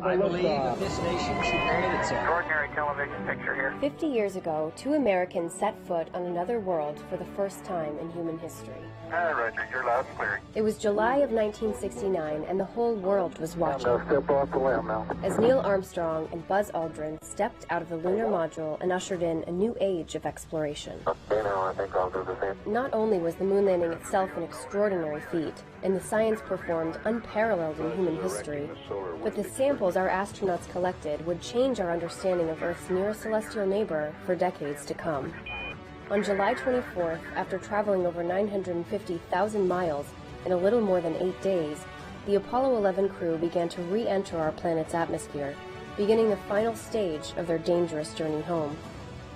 I believe that this nation should hold itself. Extraordinary television picture here. 50 years ago, two Americans set foot on another world for the first time in human history. Roger, you're loud and clear. It was July of 1969, and the whole world was watching. Step off the limb now. As Neil Armstrong and Buzz Aldrin stepped out of the lunar module and ushered in a new age of exploration. Okay, now I think I'll do the same. Not only was the moon landing itself an extraordinary feat, and the science performed unparalleled in human history, but the samples our astronauts collected would change our understanding of Earth's nearest celestial neighbor for decades to come. On July 24th, after traveling over 950,000 miles in a little more than 8 days, the Apollo 11 crew began to re-enter our planet's atmosphere, beginning the final stage of their dangerous journey home.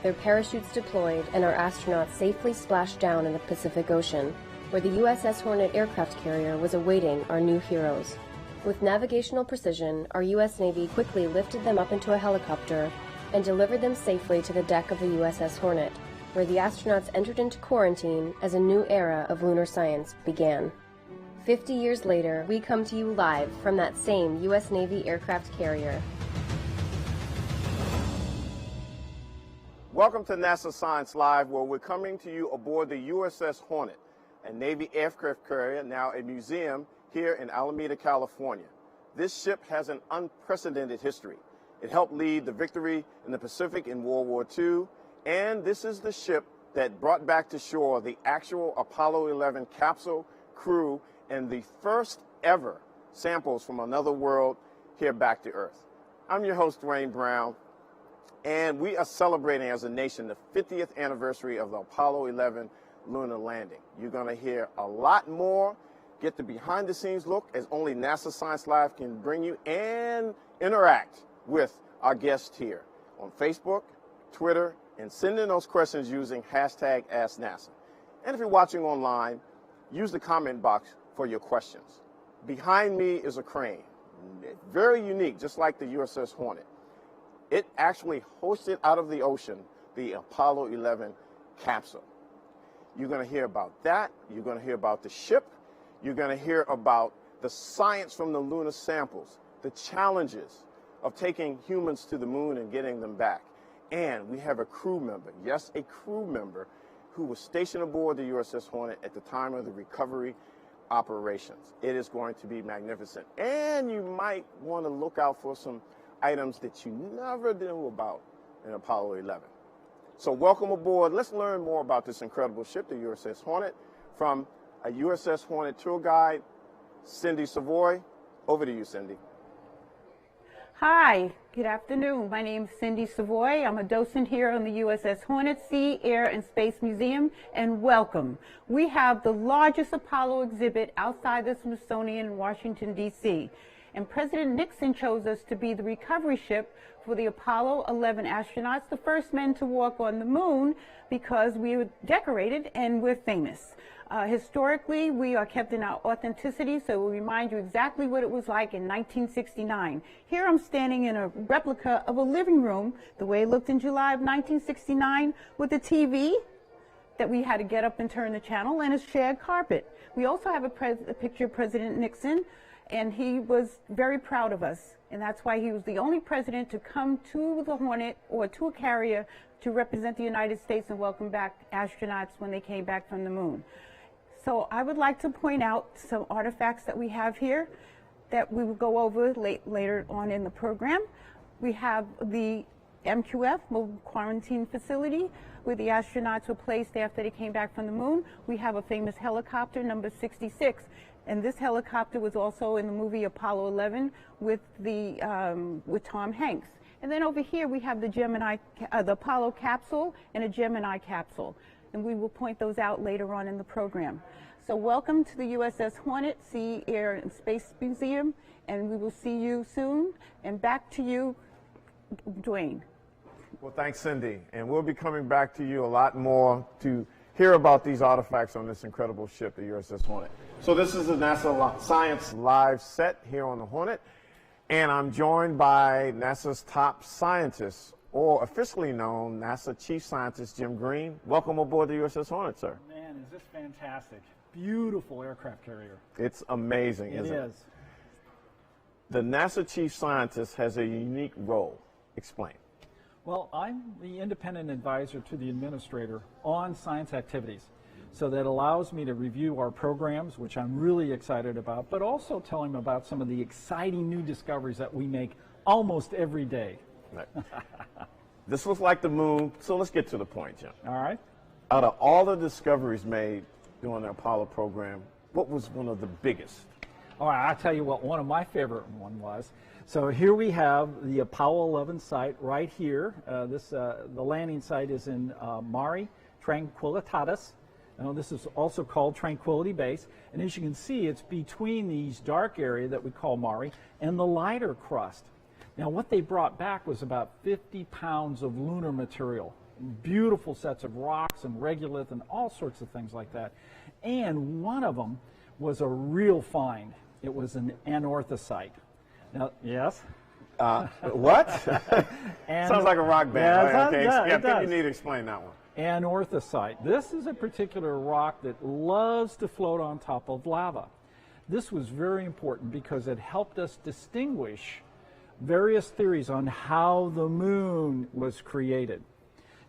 Their parachutes deployed and our astronauts safely splashed down in the Pacific Ocean, where the USS Hornet aircraft carrier was awaiting our new heroes. With navigational precision, our U.S. Navy quickly lifted them up into a helicopter and delivered them safely to the deck of the USS Hornet, where the astronauts entered into quarantine as a new era of lunar science began. 50 years later, we come to you live from that same U.S. Navy aircraft carrier. Welcome to NASA Science Live, where we're coming to you aboard the USS Hornet, a Navy aircraft carrier, now a museum here in Alameda, California. This ship has an unprecedented history. It helped lead the victory in the Pacific in World War II, and this is the ship that brought back to shore the actual Apollo 11 capsule crew and the first ever samples from another world here back to Earth. I'm your host, Dwayne Brown, and we are celebrating as a nation the 50th anniversary of the Apollo 11 lunar landing. You're going to hear a lot more, get the behind-the-scenes look as only NASA Science Live can bring you, and interact with our guests here on Facebook, Twitter, and send in those questions using hashtag AskNASA. And if you're watching online, use the comment box for your questions. Behind me is a crane, very unique, just like the USS Hornet. It actually hoisted out of the ocean the Apollo 11 capsule. You're going to hear about that. You're going to hear about the ship. You're going to hear about the science from the lunar samples, the challenges of taking humans to the moon and getting them back. And we have a crew member, yes, a crew member, who was stationed aboard the USS Hornet at the time of the recovery operations. It is going to be magnificent. And you might want to look out for some items that you never knew about in Apollo 11. So welcome aboard. Let's learn more about this incredible ship, the USS Hornet, from a USS Hornet tour guide, Cindy Savoy. Over to you, Cindy. Hi, good afternoon. My name is Cindy Savoy. I'm a docent here on the USS Hornet Sea, Air, and Space Museum, and welcome. We have the largest Apollo exhibit outside the Smithsonian in Washington, D.C., and President Nixon chose us to be the recovery ship for the Apollo 11 astronauts, the first men to walk on the moon, because we were decorated and we're famous. Historically, we are kept in our authenticity, so we'll remind you exactly what it was like in 1969. Here I'm standing in a replica of a living room, the way it looked in July of 1969, with a TV that we had to get up and turn the channel, and a shared carpet. We also have a picture of President Nixon, and he was very proud of us, and that's why he was the only president to come to the Hornet or to a carrier to represent the United States and welcome back astronauts when they came back from the moon. So I would like to point out some artifacts that we have here that we will go over later on in the program. We have the MQF, Mobile Quarantine Facility, where the astronauts were placed after they came back from the moon. We have a famous helicopter, number 66, and this helicopter was also in the movie Apollo 11 with Tom Hanks. And then over here we have the Apollo capsule and a Gemini capsule, and we will point those out later on in the program. So welcome to the USS Hornet Sea, Air, and Space Museum, and we will see you soon. And back to you, Dwayne. Well, thanks, Cindy. And we'll be coming back to you a lot more to hear about these artifacts on this incredible ship, the USS Hornet. So this is the NASA Science Live set here on the Hornet, and I'm joined by NASA's top scientists, or officially known NASA Chief Scientist Jim Green. Welcome aboard the USS Hornet, sir. Man, is this fantastic. Beautiful aircraft carrier. It's amazing, isn't it? It is. The NASA chief scientist has a unique role. Explain. Well, I'm the independent advisor to the administrator on science activities. So that allows me to review our programs, which I'm really excited about, but also tell him about some of the exciting new discoveries that we make almost every day. Right. This was like the moon, so let's get to the point, Jim. All right. Out of all the discoveries made during the Apollo program, what was one of the biggest? All right, I'll tell you what one of my favorite one was. So here we have the Apollo 11 site right here. The landing site is in Mare Tranquillitatis. Now, this is also called Tranquility Base, and as you can see, it's between these dark area that we call Mare and the lighter crust. Now, what they brought back was about 50 pounds of lunar material, beautiful sets of rocks and regolith and all sorts of things like that. And one of them was a real find. It was an anorthosite. Now, yes? What? Sounds like a rock band. Yeah, Okay. I I think you need to explain that one. Anorthosite. This is a particular rock that loves to float on top of lava. This was very important because it helped us distinguish various theories on how the moon was created.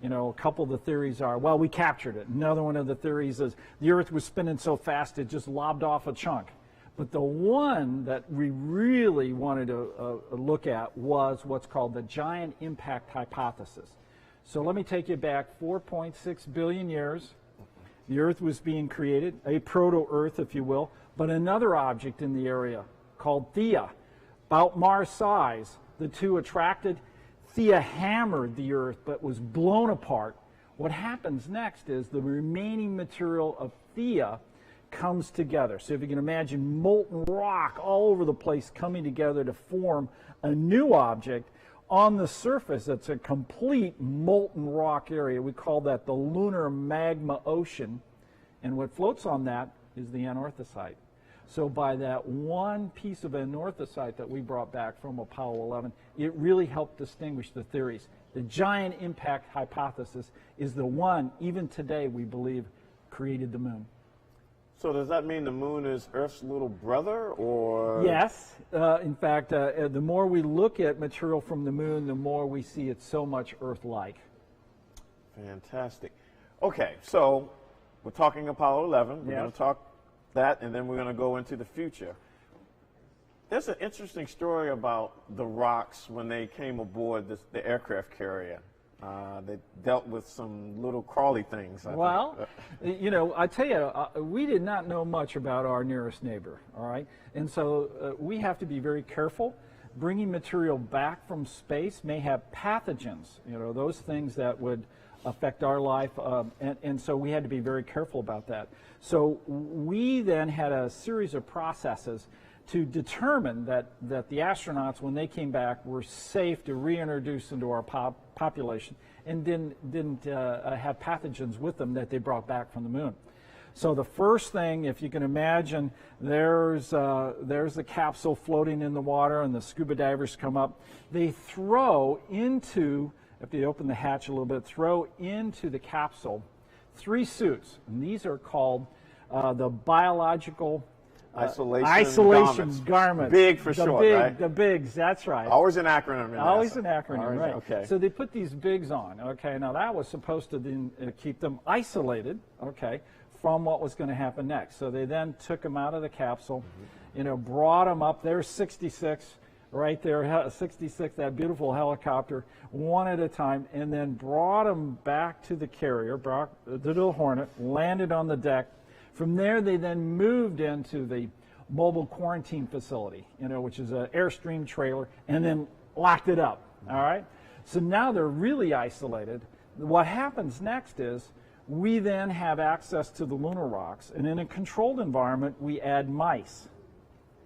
You know, a couple of the theories are, well, we captured it. Another one of the theories is the Earth was spinning so fast it just lobbed off a chunk. But the one that we really wanted to look at was what's called the giant impact hypothesis. So let me take you back 4.6 billion years. The Earth was being created, a proto-Earth, if you will, but another object in the area called Theia, about Mars size. The two attracted. Theia hammered the Earth, but was blown apart. What happens next is the remaining material of Theia comes together. So if you can imagine molten rock all over the place coming together to form a new object. On the surface, it's a complete molten rock area. We call that the lunar magma ocean. And what floats on that is the anorthosite. So by that one piece of anorthosite that we brought back from Apollo 11, it really helped distinguish the theories. The giant impact hypothesis is the one, even today, we believe, created the moon. So does that mean the moon is Earth's little brother, or? Yes. In fact, the more we look at material from the moon, the more we see it's so much Earth-like. Fantastic. Okay, so we're talking Apollo 11. We're Yes. going to talk that, and then we're going to go into the future. There's an interesting story about the rocks when they came aboard the aircraft carrier. They dealt with some little crawly things. I think. You know, I tell you, we did not know much about our nearest neighbor, all right? And so we have to be very careful. Bringing material back from space may have pathogens, you know, those things that would affect our life, and so we had to be very careful about that. So we then had a series of processes to determine that the astronauts, when they came back, were safe to reintroduce into our population and didn't have pathogens with them that they brought back from the moon. So the first thing, if you can imagine, there's the capsule floating in the water, and the scuba divers come up. They throw into, if they open the hatch a little bit, throw into the capsule 3 suits, and these are called the biological isolation garments. Big for short, right? The bigs, that's right. Always an acronym. Always an acronym, Always, right. Okay. So they put these bigs on, okay. Now that was supposed to then keep them isolated, okay, from what was going to happen next. So they then took them out of the capsule, you know, brought them up. There's 66 right there, 66, that beautiful helicopter, one at a time, and then brought them back to the carrier, brought the little Hornet, landed on the deck. From there, they then moved into the mobile quarantine facility, you know, which is an Airstream trailer, and then locked it up, all right? So now they're really isolated. What happens next is we then have access to the lunar rocks, and in a controlled environment, we add mice,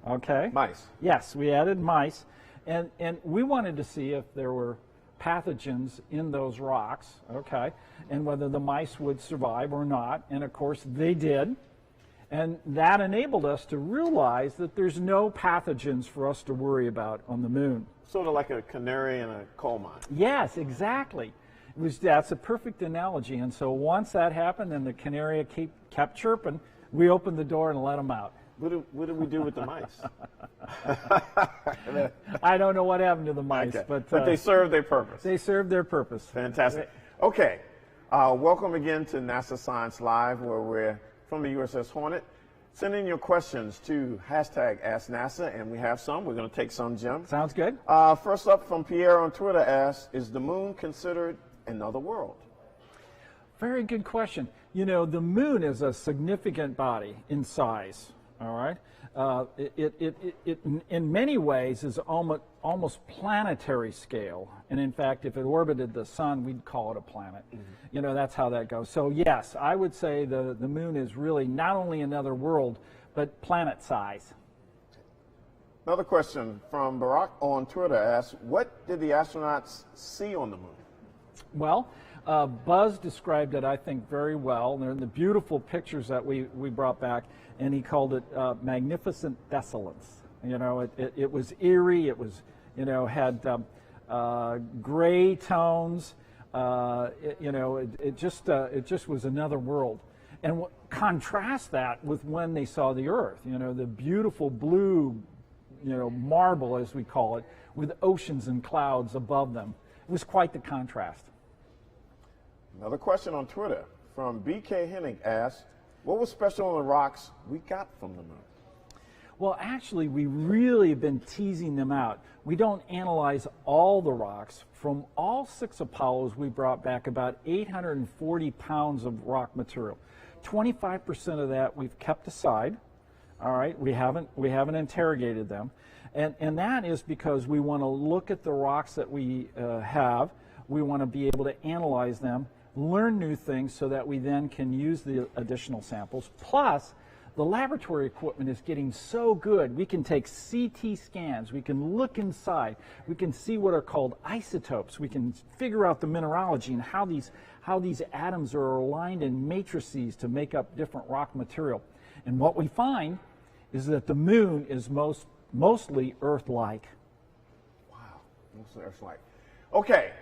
okay? Mice. Yes, we added mice, and we wanted to see if there were pathogens in those rocks, okay, and whether the mice would survive or not, and of course they did, and that enabled us to realize that there's no pathogens for us to worry about on the moon. Sort of like a canary in a coal mine. Yes, exactly. That's a perfect analogy, and so once that happened and the canary kept chirping, we opened the door and let them out. What do we do with the mice? I don't know what happened to the mice, Okay. but they serve their purpose. they served their purpose. Fantastic. Okay, welcome again to NASA Science Live, where we're from the USS Hornet. Send in your questions to #AskNASA, and we have some. We're going to take some, Jim. Sounds good. First up from Pierre on Twitter asks, is the moon considered another world? Very good question. You know, the moon is a significant body in size, all right? It in many ways is almost planetary scale. And in fact, if it orbited the sun, we'd call it a planet. Mm-hmm. You know, that's how that goes. So yes, I would say the moon is really not only another world, but planet size. Another question from Barack on Twitter asks, what did the astronauts see on the moon? Well, Buzz described it, I think, very well. They're the beautiful pictures that we brought back, and he called it magnificent desolence. You know, it was eerie. It was, you know, had gray tones. It just was another world. And contrast that with when they saw the Earth. You know, the beautiful blue, you know, marble, as we call it, with oceans and clouds above them. It was quite the contrast. Another question on Twitter from BK Hennig asks, what was special on the rocks we got from the moon? Well, actually, we really have been teasing them out. We don't analyze all the rocks. From all 6 Apollos, we brought back about 840 pounds of rock material. 25% of that we've kept aside. All right, we haven't interrogated them. And that is because we want to look at the rocks that we have. We want to be able to analyze them, learn new things so that we then can use the additional samples. Plus, the laboratory equipment is getting so good. We can take CT scans. We can look inside. We can see what are called isotopes. We can figure out the mineralogy and how these atoms are aligned in matrices to make up different rock material. And what we find is that the moon is mostly Earth-like. Wow, mostly Earth-like. Okay,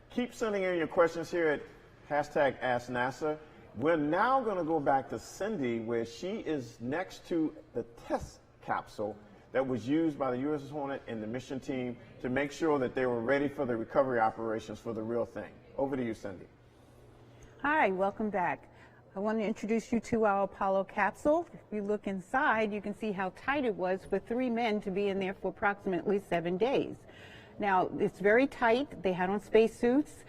keep sending in your questions here at #AskNASA. We're now going to go back to Cindy, where she is next to the test capsule that was used by the USS Hornet and the mission team to make sure that they were ready for the recovery operations for the real thing. Over to you, Cindy. Hi, welcome back. I want to introduce you to our Apollo capsule. If you look inside, you can see how tight it was for 3 men to be in there for approximately 7 days. Now, it's very tight. They had on spacesuits.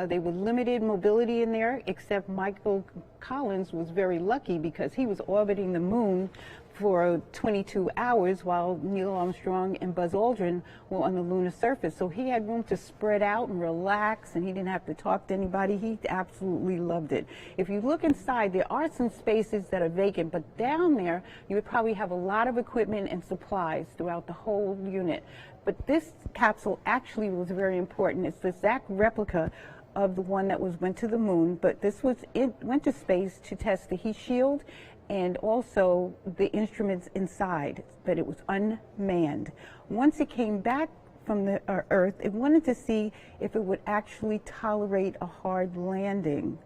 They were limited mobility in there, except Michael Collins was very lucky because he was orbiting the moon for 22 hours while Neil Armstrong and Buzz Aldrin were on the lunar surface. So he had room to spread out and relax, and he didn't have to talk to anybody. He absolutely loved it. If you look inside, there are some spaces that are vacant, but down there, you would probably have a lot of equipment and supplies throughout the whole unit. But this capsule actually was very important. It's the exact replica of the one that went to the moon, but this went to space to test the heat shield and also the instruments inside, but it was unmanned. Once it came back from the Earth, it wanted to see if it would actually tolerate a hard landing.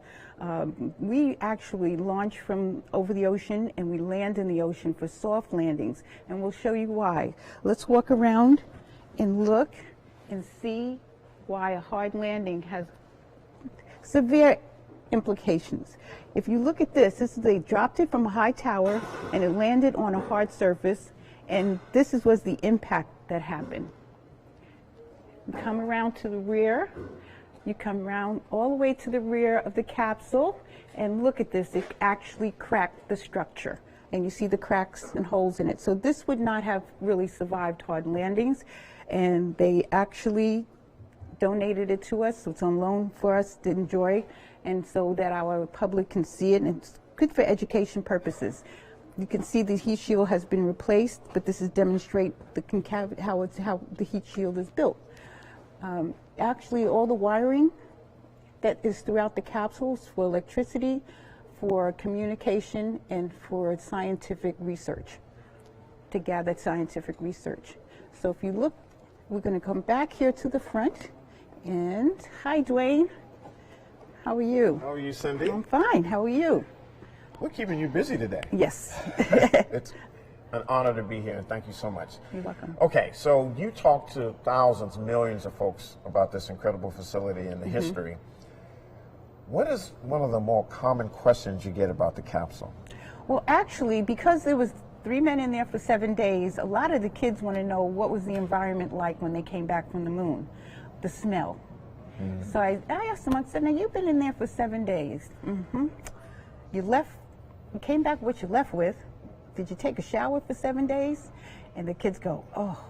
We actually launch from over the ocean and we land in the ocean for soft landings, and we'll show you why. Let's walk around and look and see why a hard landing has severe implications. If you look at this, they dropped it from a high tower and it landed on a hard surface, and this was the impact that happened. You come around to the rear, you come around all the way to the rear of the capsule, and look at this, it actually cracked the structure. And you see the cracks and holes in it. So this would not have really survived hard landings, and they actually donated it to us, so it's on loan for us to enjoy, and so that our public can see it, and it's good for education purposes. You can see the heat shield has been replaced, but this is demonstrate how the heat shield is built. Actually, all the wiring that is throughout the capsules for electricity, for communication, and for scientific research, to gather scientific research. So if you look, we're going to come back here to the front. And hi, Dwayne. How are you? How are you, Cindy? I'm fine. How are you? We're keeping you busy today. Yes. An honor to be here, and thank you so much. You're welcome. Okay, so you talked to thousands, millions of folks about this incredible facility and the history. What is one of the more common questions you get about the capsule? Well, actually, because there was 3 men in there for 7 days, a lot of the kids want to know what was the environment like when they came back from the moon, the smell. So I asked them, I said, now you've been in there for 7 days. You came back what you left with. Did you take a shower for 7 days? And the kids go, oh,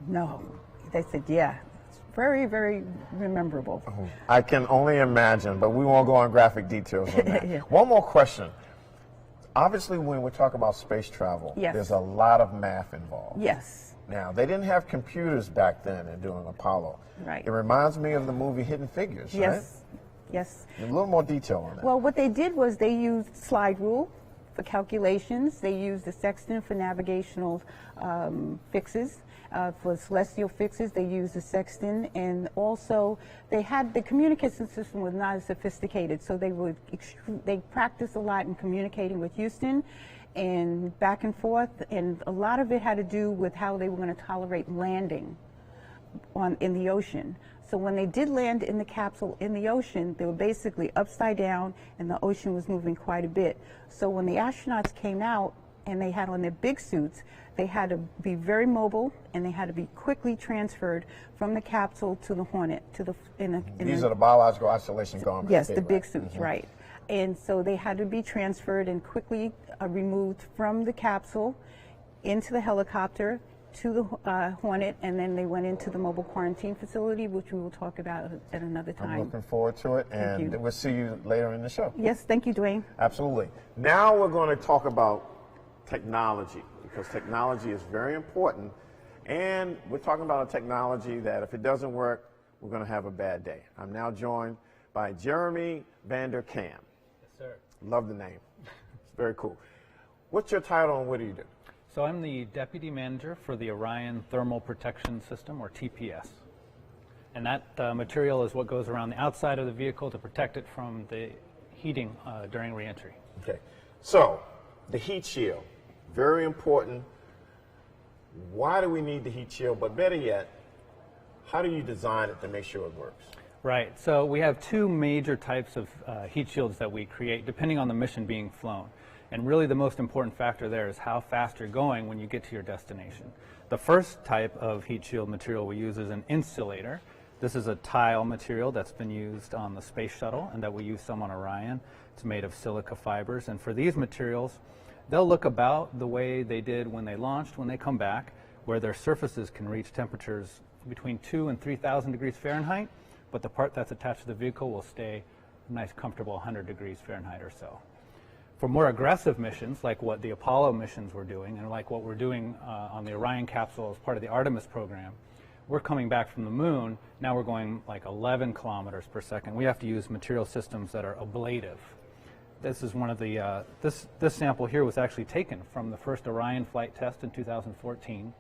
no. They said, yeah. It's very, very memorable. I can only imagine, but we won't go on graphic details on that. Yeah. One more question. Obviously, when we talk about space travel, there's a lot of math involved. Yes. Now, they didn't have computers back then in doing Apollo. Right. It reminds me of the movie Hidden Figures, right? Yes. Yes. A little more detail on that. Well, what they did was they used slide rule for calculations. They used the sextant for navigational fixes. For celestial fixes, they used the sextant, and also they had the communication system was not as sophisticated, so they practiced a lot in communicating with Houston and back and forth, and a lot of it had to do with how they were going to tolerate landing in the ocean. So when they did land in the capsule in the ocean, they were basically upside down, and the ocean was moving quite a bit. So when the astronauts came out and they had on their big suits, they had to be very mobile, and they had to be quickly transferred from the capsule to the Hornet. These are the biological isolation garments. Yes, the big suits, right. And so they had to be transferred and quickly removed from the capsule into the helicopter to the Hornet, and then they went into the mobile quarantine facility, which we will talk about at another time. I'm looking forward to it, and we'll see you later in the show. Yes, thank you, Dwayne. Absolutely. Now we're going to talk about technology, because technology is very important, and we're talking about a technology that if it doesn't work, we're going to have a bad day. I'm now joined by Jeremy Vander Kam. Yes, sir. Love the name. It's very cool. What's your title and what do you do? So I'm the Deputy Manager for the Orion Thermal Protection System, or TPS. And that material is what goes around the outside of the vehicle to protect it from the heating during reentry. Okay. So, the heat shield, very important. Why do we need the heat shield? But better yet, how do you design it to make sure it works? Right. So we have two major types of heat shields that we create depending on the mission being flown. And really the most important factor there is how fast you're going when you get to your destination. The first type of heat shield material we use is an insulator. This is a tile material that's been used on the space shuttle and that we use some on Orion. It's made of silica fibers, and for these materials, they'll look about the way they did when they launched, when they come back, where their surfaces can reach temperatures between 2,000 and 3,000 degrees Fahrenheit, but the part that's attached to the vehicle will stay a nice, comfortable 100 degrees Fahrenheit or so. For more aggressive missions, like what the Apollo missions were doing, and like what we're doing on the Orion capsule as part of the Artemis program, we're coming back from the moon. Now we're going like 11 kilometers per second. We have to use material systems that are ablative. This is one of the, this sample here was actually taken from the first Orion flight test in 2014.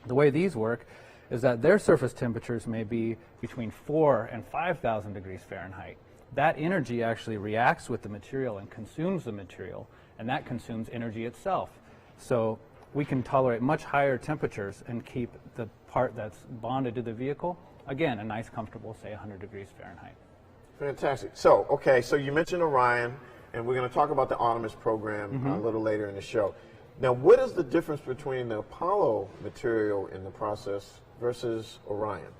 The way these work is that their surface temperatures may be between 4,000 and 5,000 degrees Fahrenheit. That energy actually reacts with the material and consumes the material, and that consumes energy itself. So we can tolerate much higher temperatures and keep the part that's bonded to the vehicle, again, a nice, comfortable, say, 100 degrees Fahrenheit. Fantastic. So, okay, so you mentioned Orion, and we're going to talk about the Artemis program a little later in the show. Now, what is the difference between the Apollo material in the process versus Orion?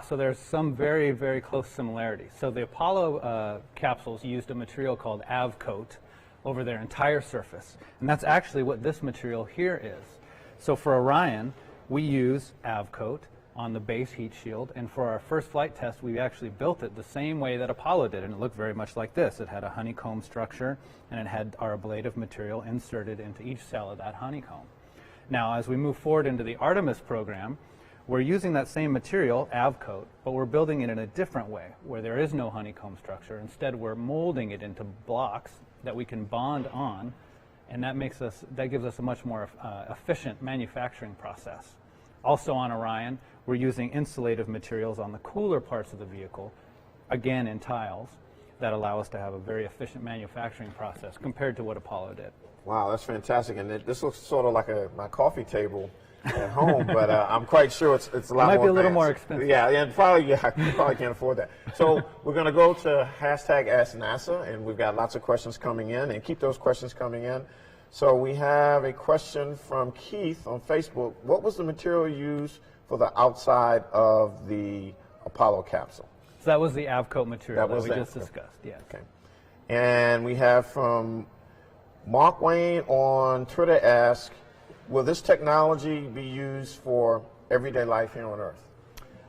So there's some very, very close similarities. So the Apollo capsules used a material called AvCoat over their entire surface. And that's actually what this material here is. So for Orion, we use AvCoat on the base heat shield. And for our first flight test, we actually built it the same way that Apollo did. And it looked very much like this. It had a honeycomb structure, and it had our ablative material inserted into each cell of that honeycomb. Now, as we move forward into the Artemis program, we're using that same material, AvCoat, but we're building it in a different way, where there is no honeycomb structure. Instead, we're molding it into blocks that we can bond on, and that gives us a much more efficient manufacturing process. Also on Orion, we're using insulative materials on the cooler parts of the vehicle, again in tiles, that allow us to have a very efficient manufacturing process compared to what Apollo did. Wow, that's fantastic. And this looks sort of like my coffee table at home, but I'm quite sure it's a lot more. It might be a little advanced. more expensive. Yeah, and probably you probably can't afford that. So we're going to go to hashtag Ask NASA, and we've got lots of questions coming in, and keep those questions coming in. So we have a question from Keith on Facebook. What was the material used for the outside of the Apollo capsule? So that was the Avcoat material that we just Avcoat. discussed, yes. Okay. And we have from Mark Wayne on Twitter ask, will this technology be used for everyday life here on Earth?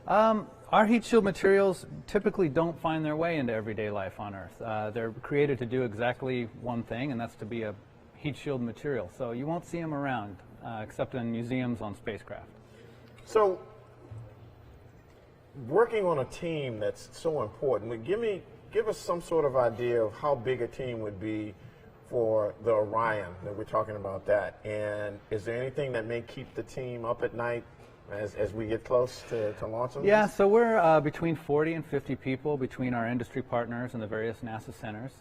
Our heat shield materials typically don't find their way into everyday life on Earth. They're created to do exactly one thing, and that's to be a heat shield material. So you won't see them around except in museums on spacecraft. So working on a team that's so important, give us some sort of idea of how big a team would be for the Orion that we're talking about that. And is there anything that may keep the team up at night as we get close to launching? Yeah, so we're between 40 and 50 people between our industry partners and the various NASA centers.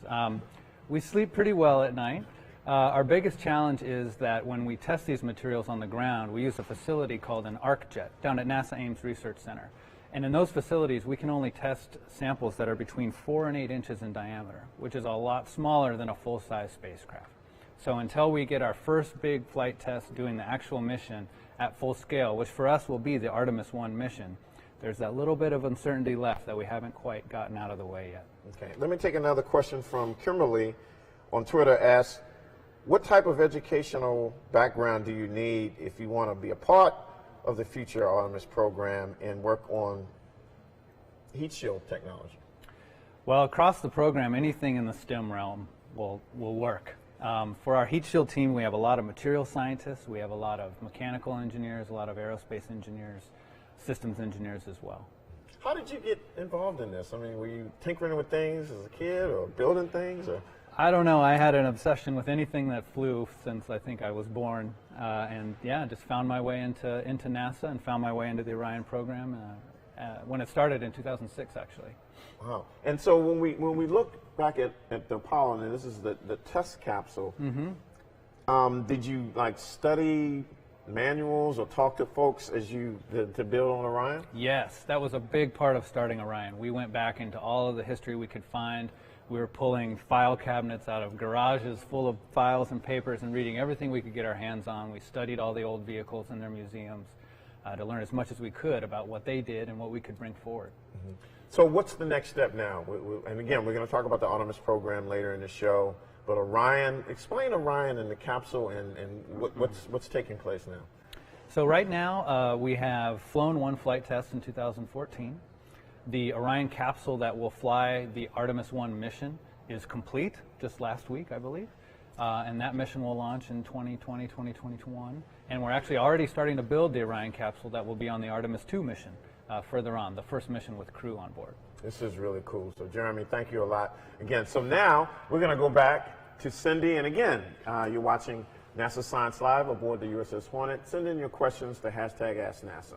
We sleep pretty well at night. Our biggest challenge is that when we test these materials on the ground, we use a facility called an ArcJet down at NASA Ames Research Center. And in those facilities, we can only test samples that are between 4 and 8 inches in diameter, which is a lot smaller than a full-size spacecraft. So until we get our first big flight test doing the actual mission at full scale, which for us will be the Artemis 1 mission, there's that little bit of uncertainty left that we haven't quite gotten out of the way yet. Okay, let me take another question from Kimberly on Twitter. Asks, what type of educational background do you need if you want to be a part of the future Artemis program and work on heat shield technology? Well, across the program, anything in the STEM realm will work. For our heat shield team, we have a lot of material scientists, we have a lot of mechanical engineers, a lot of aerospace engineers, systems engineers as well. How did you get involved in this? I mean, were you tinkering with things as a kid or building things? Or? I don't know. I had an obsession with anything that flew since I think I was born, and yeah, just found my way into NASA and found my way into the Orion program when it started in 2006, actually. Wow! And so when we look back at the Apollo, and this is the test capsule, did you like study manuals or talk to folks as you to build on Orion? Yes, that was a big part of starting Orion. We went back into all of the history we could find. We were pulling file cabinets out of garages full of files and papers and reading everything we could get our hands on. We studied all the old vehicles in their museums to learn as much as we could about what they did and what we could bring forward. So what's the next step now? And again, we're going to talk about the Artemis program later in the show, but Orion, explain Orion and the capsule and what's taking place now. So right now we have flown one flight test in 2014. The Orion capsule that will fly the Artemis 1 mission is complete just last week, I believe. And that mission will launch in 2020, 2021. And we're actually already starting to build the Orion capsule that will be on the Artemis 2 mission further on, the first mission with crew on board. This is really cool. So Jeremy, thank you a lot again. So now we're going to go back to Cindy. And again, you're watching NASA Science Live aboard the USS Hornet. Send in your questions to hashtag AskNASA.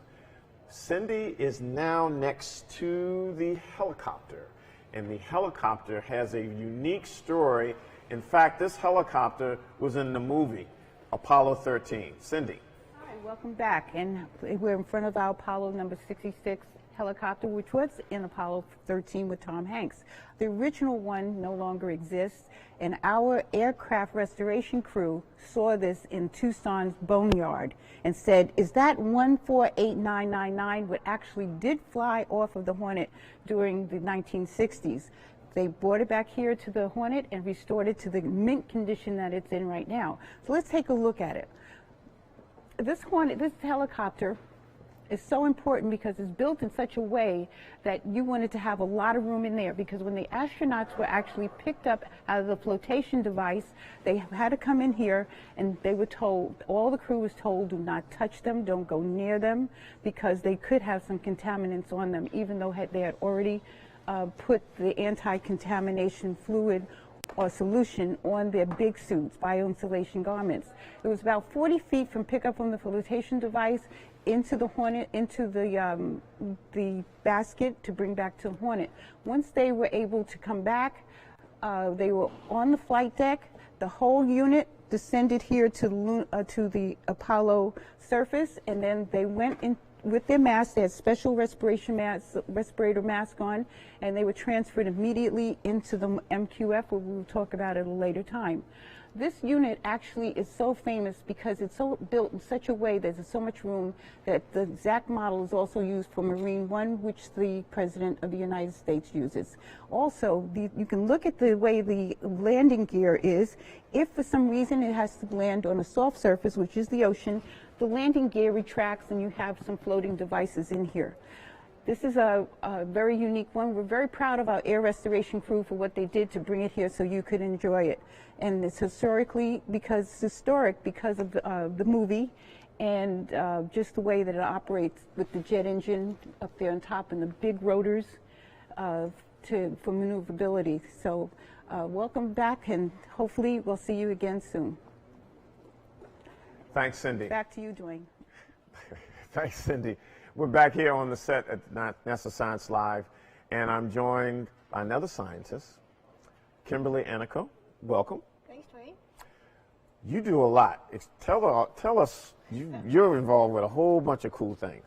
Cindy is now next to the helicopter, and the helicopter has a unique story. In fact, this helicopter was in the movie Apollo 13. Cindy. Hi, welcome back. And we're in front of our Apollo number 66 helicopter, which was in Apollo 13 with Tom Hanks. The original one no longer exists, and our aircraft restoration crew saw this in Tucson's boneyard and said, is that 148999, what actually did fly off of the Hornet during the 1960s? They brought it back here to the Hornet and restored it to the mint condition that it's in right now. So let's take a look at it. This Hornet, this helicopter, is so important because it's built in such a way that you wanted to have a lot of room in there, because when the astronauts were actually picked up out of the flotation device, they had to come in here and they were told, all the crew was told, do not touch them, don't go near them, because they could have some contaminants on them, even though they had already put the anti-contamination fluid or solution on their big suits, bio-insulation garments. It was about 40 feet from pickup from the flotation device into the Hornet, into the basket to bring back to the Hornet. Once they were able to come back, they were on the flight deck. The whole unit descended here to the Apollo surface, and then they went in with their masks. They had special respirator mask on, and they were transferred immediately into the MQF, where we will talk about at a later time. This unit actually is so famous because it's so built in such a way that there's so much room that the exact model is also used for Marine One, which the President of the United States uses. Also, you can look at the way the landing gear is. If for some reason it has to land on a soft surface, which is the ocean, the landing gear retracts and you have some floating devices in here. This is a very unique one. We're very proud of our air restoration crew for what they did to bring it here so you could enjoy it. And it's historic because of the movie and just the way that it operates with the jet engine up there on top and the big rotors for maneuverability. So welcome back, and hopefully we'll see you again soon. Thanks, Cindy. Back to you, Dwayne. Thanks, Cindy. We're back here on the set at NASA Science Live, and I'm joined by another scientist, Kimberly Anico. Welcome. Thanks, Dwayne. You do a lot. Tell us, you're involved with a whole bunch of cool things.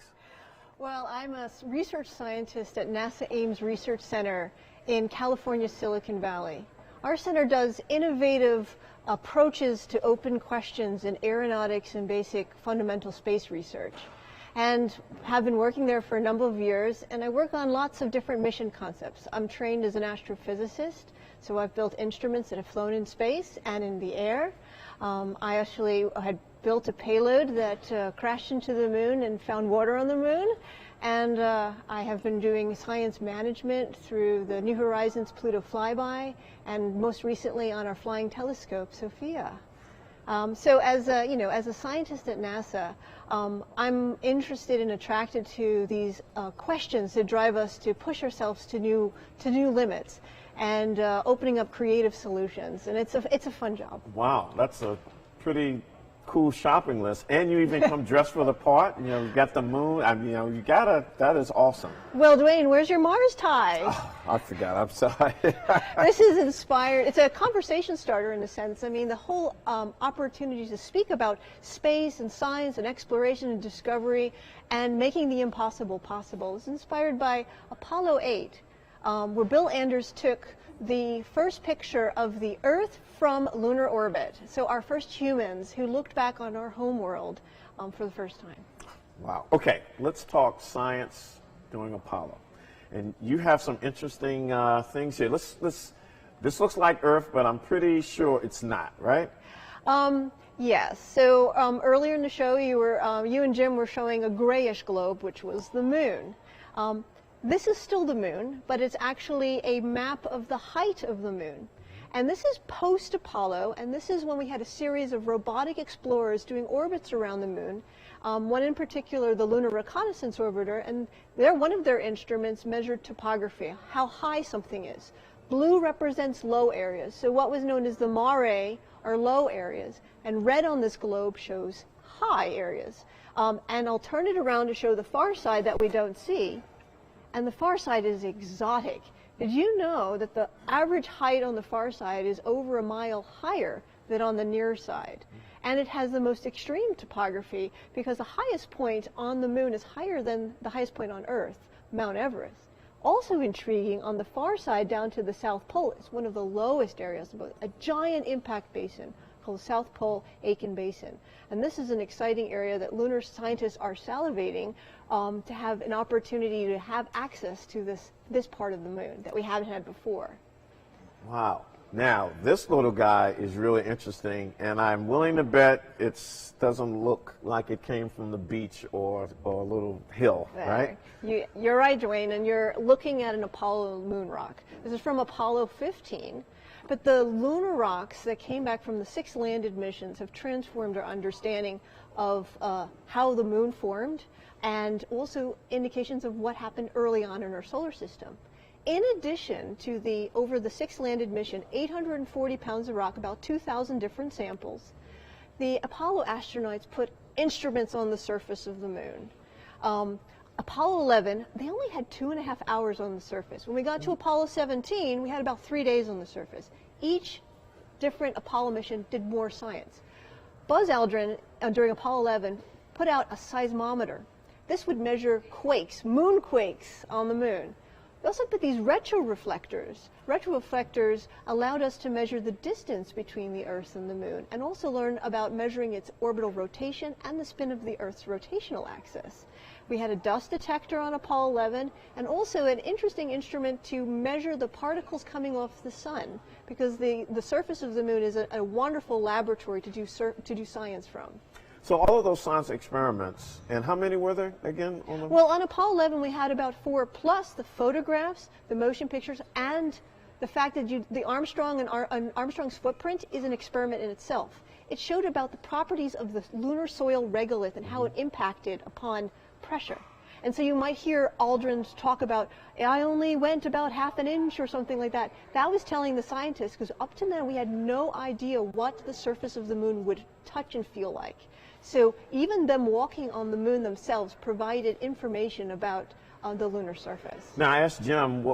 Well, I'm a research scientist at NASA Ames Research Center in California, Silicon Valley. Our center does innovative approaches to open questions in aeronautics and basic fundamental space research, and have been working there for a number of years, and I work on lots of different mission concepts. I'm trained as an astrophysicist, so I've built instruments that have flown in space and in the air. I actually had built a payload that crashed into the moon and found water on the moon, and I have been doing science management through the New Horizons Pluto flyby, and most recently on our flying telescope, SOFIA. So as a scientist at NASA, I'm interested and attracted to these questions that drive us to push ourselves to new limits and opening up creative solutions, and it's a fun job. Wow, that's a pretty cool shopping list, and you even come dressed for the part. You know, you got the moon. I mean, you know, you gotta. That is awesome. Well, Dwayne, where's your Mars tie? Oh, I forgot. I'm sorry. This is inspired. It's a conversation starter in a sense. I mean, the whole opportunity to speak about space and science and exploration and discovery and making the impossible possible is inspired by Apollo 8, where Bill Anders took the first picture of the Earth from lunar orbit. So our first humans who looked back on our home world for the first time. Wow. Okay, let's talk science during Apollo. And you have some interesting things here. This looks like Earth, but I'm pretty sure it's not, right? Yes. So earlier in the show, you and Jim were showing a grayish globe, which was the moon. This is still the moon, but it's actually a map of the height of the moon. And this is post-Apollo, and this is when we had a series of robotic explorers doing orbits around the moon. One in particular, the Lunar Reconnaissance Orbiter, and one of their instruments measured topography, how high something is. Blue represents low areas, so what was known as the mare are low areas, and red on this globe shows high areas. And I'll turn it around to show the far side that we don't see. And the far side is exotic. Did you know that the average height on the far side is over a mile higher than on the near side? And it has the most extreme topography because the highest point on the moon is higher than the highest point on Earth, Mount Everest. Also intriguing, on the far side down to the South Pole is one of the lowest areas, a giant impact basin called the South Pole Aitken Basin. And this is an exciting area that lunar scientists are salivating to have an opportunity to have access to this part of the moon that we haven't had before. Wow. Now, this little guy is really interesting, and I'm willing to bet it doesn't look like it came from the beach or a little hill, right? You're right, Dwayne, and you're looking at an Apollo moon rock. This is from Apollo 15. But the lunar rocks that came back from the 6 landed missions have transformed our understanding of how the moon formed, and also indications of what happened early on in our solar system. In addition to over the 6 landed mission, 840 pounds of rock, about 2,000 different samples, the Apollo astronauts put instruments on the surface of the moon. Apollo 11, they only had 2.5 hours on the surface. When we got to Apollo 17, we had about 3 days on the surface. Each different Apollo mission did more science. Buzz Aldrin, during Apollo 11, put out a seismometer. This would measure quakes, moonquakes on the moon. We also put these retroreflectors. Retroreflectors allowed us to measure the distance between the Earth and the Moon, and also learn about measuring its orbital rotation and the spin of the Earth's rotational axis. We had a dust detector on Apollo 11, and also an interesting instrument to measure the particles coming off the sun, because the surface of the Moon is a wonderful laboratory to do science from. So all of those science experiments, and how many were there again on them? Well, on Apollo 11 we had about 4, plus the photographs, the motion pictures, and the fact that the Armstrong and Armstrong's footprint is an experiment in itself. It showed about the properties of the lunar soil regolith and how it impacted upon pressure. And so you might hear Aldrin talk about, I only went about ½ an inch or something like that. That was telling the scientists, because up to then we had no idea what the surface of the Moon would touch and feel like. So even them walking on the Moon themselves provided information about the lunar surface. Now, I asked Jim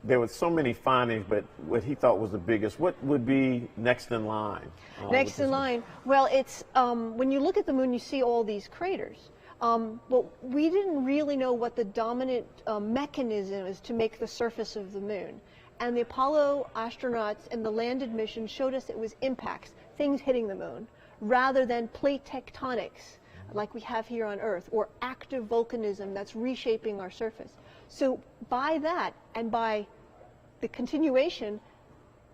there were so many findings, but what he thought was the biggest. What would be next in line? Next in line? Well, it's when you look at the Moon, you see all these craters. But we didn't really know what the dominant mechanism is to make the surface of the Moon. And the Apollo astronauts and the landed mission showed us it was impacts, things hitting the Moon, rather than plate tectonics like we have here on Earth, or active volcanism that's reshaping our surface. So by that, and by the continuation,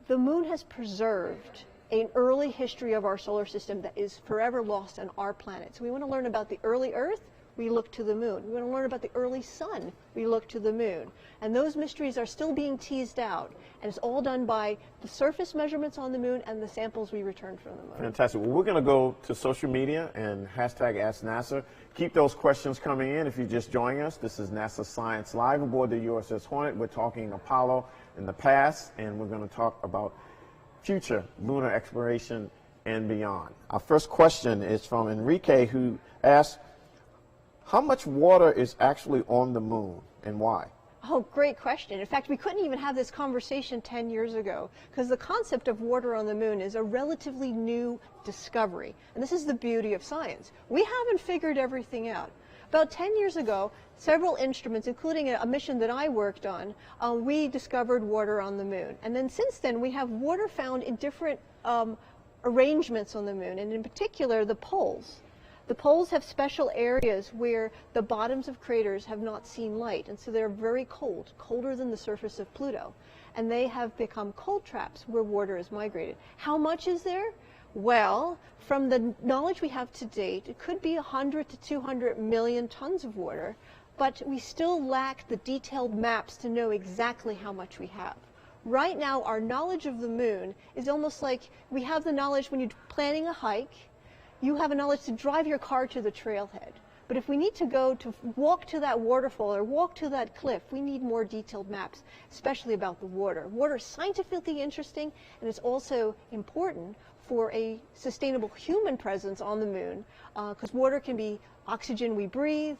the Moon has preserved an early history of our solar system that is forever lost on our planet. So we want to learn about the early Earth, we look to the Moon. We want to learn about the early Sun, we look to the Moon. And those mysteries are still being teased out, and it's all done by the surface measurements on the Moon and the samples we returned from the Moon. Fantastic. Well, we're going to go to social media and #AskNASA. Keep those questions coming in if you're just joining us. This is NASA Science Live aboard the USS Hornet. We're talking Apollo in the past, and we're going to talk about future lunar exploration and beyond. Our first question is from Enrique, who asks, how much water is actually on the Moon and why? Oh, great question. In fact, we couldn't even have this conversation 10 years ago, because the concept of water on the Moon is a relatively new discovery. And this is the beauty of science. We haven't figured everything out. About 10 years ago, several instruments, including a mission that I worked on, we discovered water on the Moon. And then since then, we have water found in different arrangements on the Moon, and in particular, the poles. The poles have special areas where the bottoms of craters have not seen light, and so they're very cold, colder than the surface of Pluto. And they have become cold traps where water is migrated. How much is there? Well, from the knowledge we have to date, it could be 100 to 200 million tons of water, but we still lack the detailed maps to know exactly how much we have. Right now, our knowledge of the Moon is almost like we have the knowledge when you're planning a hike. You have a knowledge to drive your car to the trailhead. But if we need to go to walk to that waterfall or walk to that cliff, we need more detailed maps, especially about the water. Water is scientifically interesting, and it's also important for a sustainable human presence on the Moon, because water can be oxygen we breathe,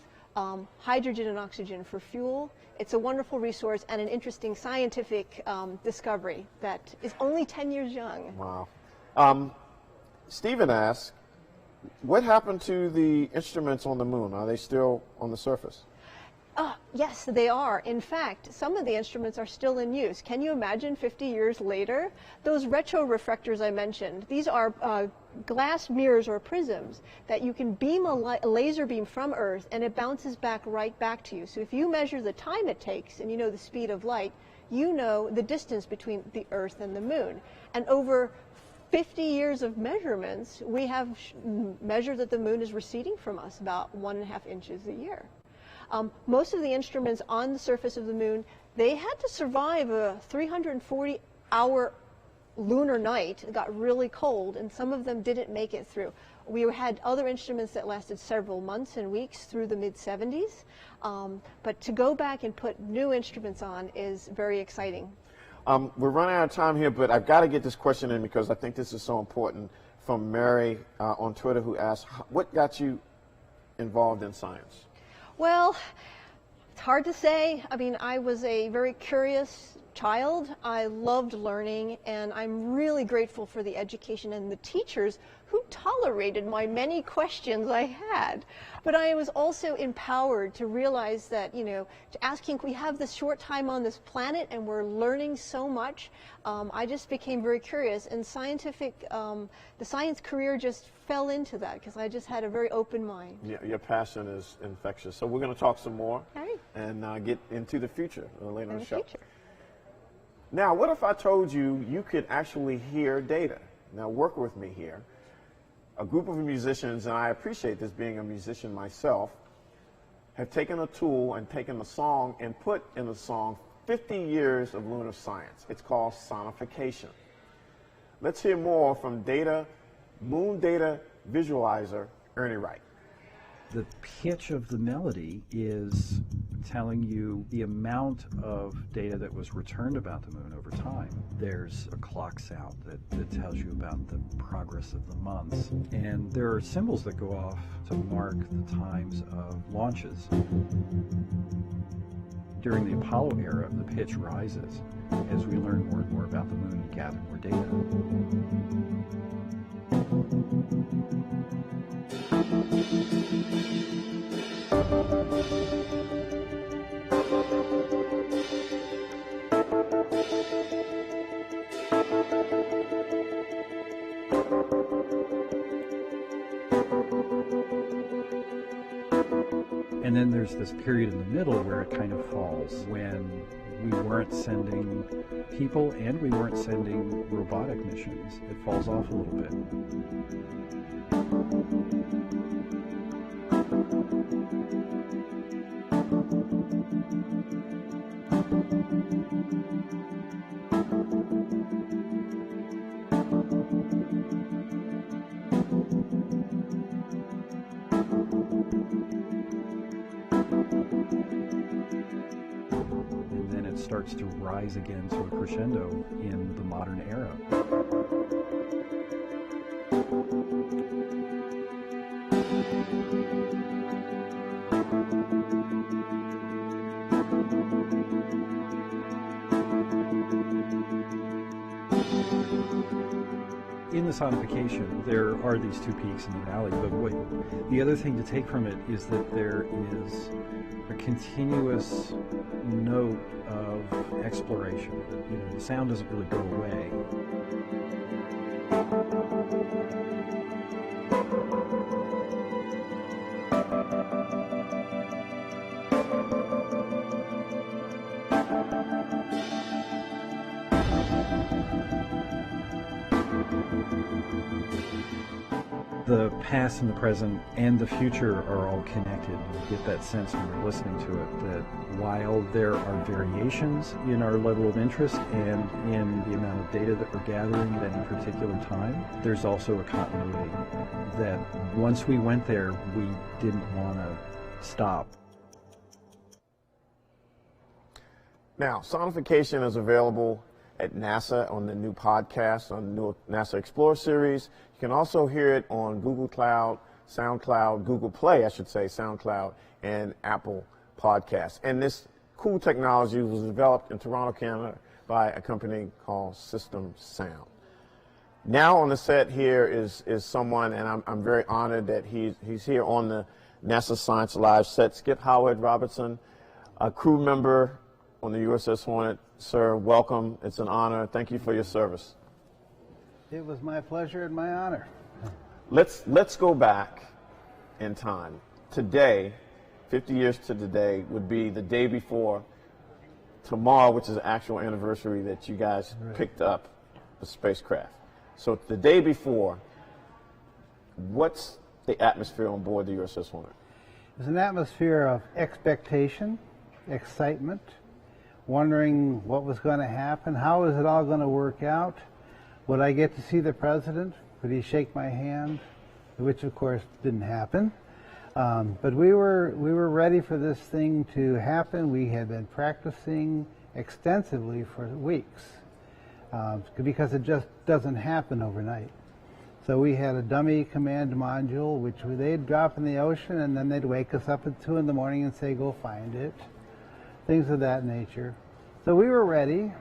hydrogen and oxygen for fuel. It's a wonderful resource and an interesting scientific discovery that is only 10 years young. Wow. Stephen asks, what happened to the instruments on the Moon? Are they still on the surface? Yes, they are. In fact, some of the instruments are still in use. Can you imagine 50 years later? Those retroreflectors I mentioned, these are glass mirrors or prisms that you can beam a laser beam from Earth, and it bounces right back to you. So if you measure the time it takes and you know the speed of light, you know the distance between the Earth and the Moon. And over 50 years of measurements, we have measured that the Moon is receding from us about 1.5 inches a year. Most of the instruments on the surface of the Moon, they had to survive a 340-hour lunar night. It got really cold, and some of them didn't make it through. We had other instruments that lasted several months and weeks through the mid-70s. But to go back and put new instruments on is very exciting. We're running out of time here, but I've got to get this question in because I think this is so important, from Mary on Twitter, who asked, what got you involved in science? Well, it's hard to say. I mean, I was a very curious child, I loved learning, and I'm really grateful for the education and the teachers who tolerated my many questions I had. But I was also empowered to realize that, you know, to asking, we have this short time on this planet and we're learning so much. I just became very curious, and the science career just fell into that because I just had a very open mind. Yeah, your passion is infectious. So we're going to talk some more Right. and get into the future later in the show. Future. Now, what if I told you you could actually hear data? Now, work with me here. A group of musicians, and I appreciate this being a musician myself, have taken a tool and taken a song and put in the song 50 years of lunar science. It's called sonification. Let's hear more from Moon Data Visualizer, Ernie Wright. The pitch of the melody is telling you the amount of data that was returned about the moon over time. There's a clock sound that tells you about the progress of the months. And there are symbols that go off to mark the times of launches. During the Apollo era, the pitch rises as we learn more and more about the moon and gather more data. And then there's this period in the middle where it kind of falls, when we weren't sending people and we weren't sending robotic missions. It falls off a little bit. Starts to rise again to a crescendo in the modern era. In the sonification, there are these two peaks in the valley, but the other thing to take from it is that there is a continuous note of exploration. You know, the sound doesn't really go away. The past and the present and the future are all connected. You get that sense when you're listening to it that while there are variations in our level of interest and in the amount of data that we're gathering at any particular time, there's also a continuity that once we went there, we didn't want to stop. Now, sonification is available at NASA on the new podcast, on the new NASA Explorer series. You can also hear it on Google Cloud, SoundCloud, Google Play, I should say, SoundCloud, and Apple Podcasts. And this cool technology was developed in Toronto, Canada by a company called System Sound. Now on the set here is someone, and I'm very honored that he's here on the NASA Science Live set, Skip Howard Robertson, a crew member on the USS Hornet. Sir, welcome. It's an honor. Thank you for your service. It was my pleasure and my honor. Let's go back in time. Today, 50 years to today, would be the day before tomorrow, which is the actual anniversary that you guys picked up the spacecraft. So the day before, what's the atmosphere on board the USS Hornet? It was an atmosphere of expectation, excitement, wondering what was going to happen, how is it all going to work out, would I get to see the president, would he shake my hand, which of course didn't happen. But we were ready for this thing to happen. We had been practicing extensively for weeks because it just doesn't happen overnight. So we had a dummy command module, which they'd drop in the ocean, and then they'd wake us up at 2 in the morning and say, go find it. Things of that nature. So we were ready,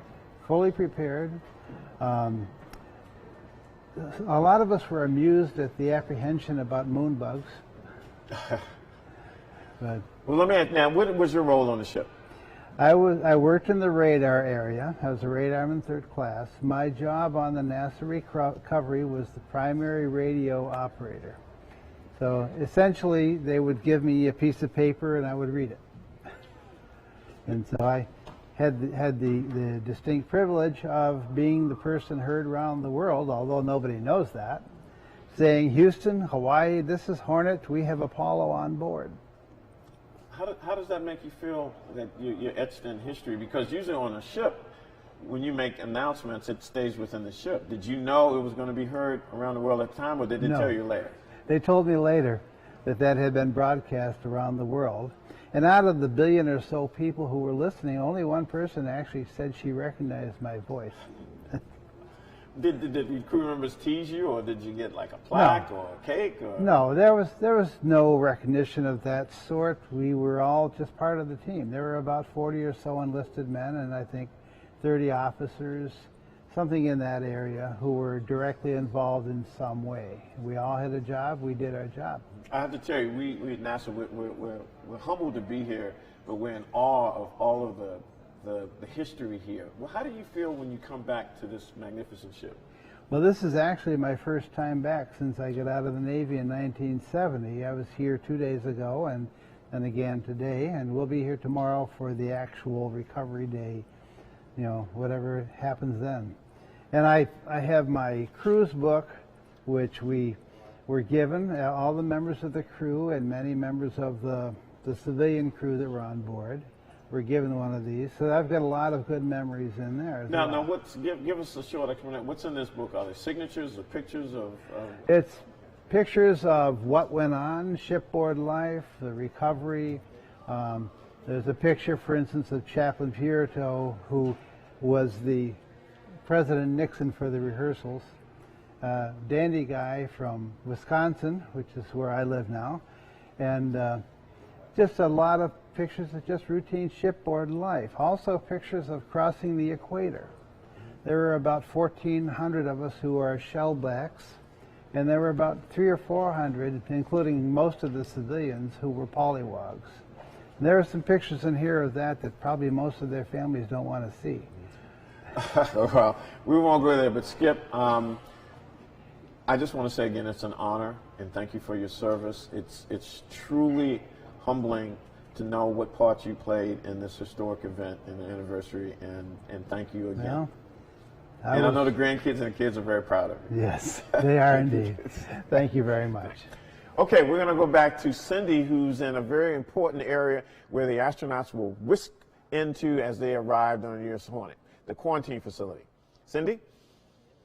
fully prepared. A lot of us were amused at the apprehension about moon bugs. But Well, let me ask now, what was your role on the ship? I worked in the radar area. I was a radarman third class. My job on the NASA recovery was the primary radio operator. So essentially, they would give me a piece of paper and I would read it. And so I had the distinct privilege of being the person heard around the world, although nobody knows that, saying, "Houston, Hawaii, this is Hornet. We have Apollo on board." How does that make you feel that you're etched in history? Because usually on a ship, when you make announcements, it stays within the ship. Did you know it was going to be heard around the world at the time, or did they tell you later? They told me later that had been broadcast around the world. And out of the billion or so people who were listening, only one person actually said she recognized my voice. Did the crew members tease you, or did you get like a plaque or a cake? Or? No, there was no recognition of that sort. We were all just part of the team. There were about 40 or so enlisted men, and I think 30 officers, something in that area, who were directly involved in some way. We all had a job. We did our job. I have to tell you, we at NASA, we're humbled to be here, but we're in awe of all of the history here. Well, how do you feel when you come back to this magnificent ship? Well, this is actually my first time back since I got out of the Navy in 1970. I was here 2 days ago and again today, and we'll be here tomorrow for the actual recovery day, you know, whatever happens then. And I have my cruise book, which we were given, all the members of the crew and many members of the civilian crew that were on board were given one of these. So I've got a lot of good memories in there as well. Now, give us a short explanation. What's in this book? Are there signatures or pictures of? It's pictures of what went on, shipboard life, the recovery. There's a picture, for instance, of Chaplain Pierto, who was the President Nixon for the rehearsals. Dandy guy from Wisconsin, which is where I live now, and just a lot of pictures of just routine shipboard life. Also pictures of crossing the equator. There were about 1,400 of us who are shellbacks, and there were about 300 or 400, including most of the civilians, who were polywogs. And there are some pictures in here of that probably most of their families don't want to see. Well, we won't go there, but Skip, I just want to say again, it's an honor, and thank you for your service. It's truly humbling to know what part you played in this historic event and the anniversary, and thank you again. Well, I know the grandkids and the kids are very proud of you. Yes, they are indeed. Thank you very much. Okay, we're going to go back to Cindy, who's in a very important area where the astronauts were whisked into as they arrived on the USS Hornet, the quarantine facility. Cindy?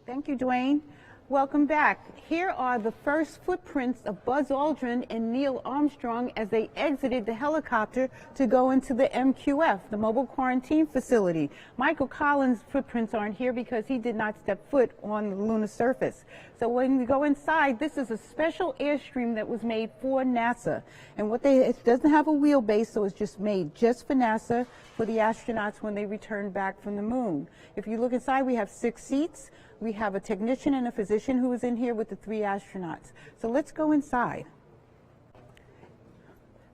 Thank you, Dwayne. Welcome back. Here are the first footprints of Buzz Aldrin and Neil Armstrong as they exited the helicopter to go into the MQF, the mobile quarantine facility. Michael Collins' footprints aren't here because he did not step foot on the lunar surface. So when you go inside, this is a special airstream that was made for NASA. And it doesn't have a wheelbase, so it's just made just for NASA, for the astronauts when they return back from the moon. If you look inside, we have 6 seats. We have a technician and a physician who is in here with the 3 astronauts. So let's go inside.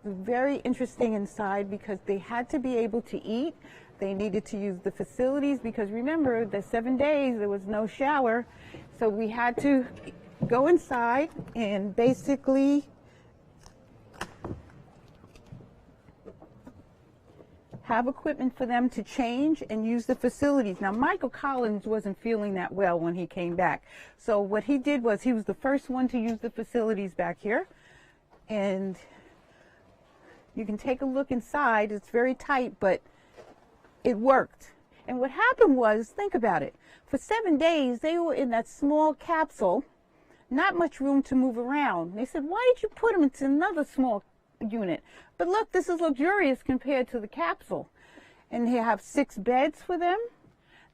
It's very interesting inside because they had to be able to eat. They needed to use the facilities because remember, the 7 days there was no shower. So we had to go inside and basically have equipment for them to change and use the facilities. Now, Michael Collins wasn't feeling that well when he came back. So what he did was he was the first one to use the facilities back here. And you can take a look inside. It's very tight, but it worked. And what happened was, think about it. For 7 days, they were in that small capsule, not much room to move around. They said, why did you put them into another small unit? But look, this is luxurious compared to the capsule. And they have 6 beds for them.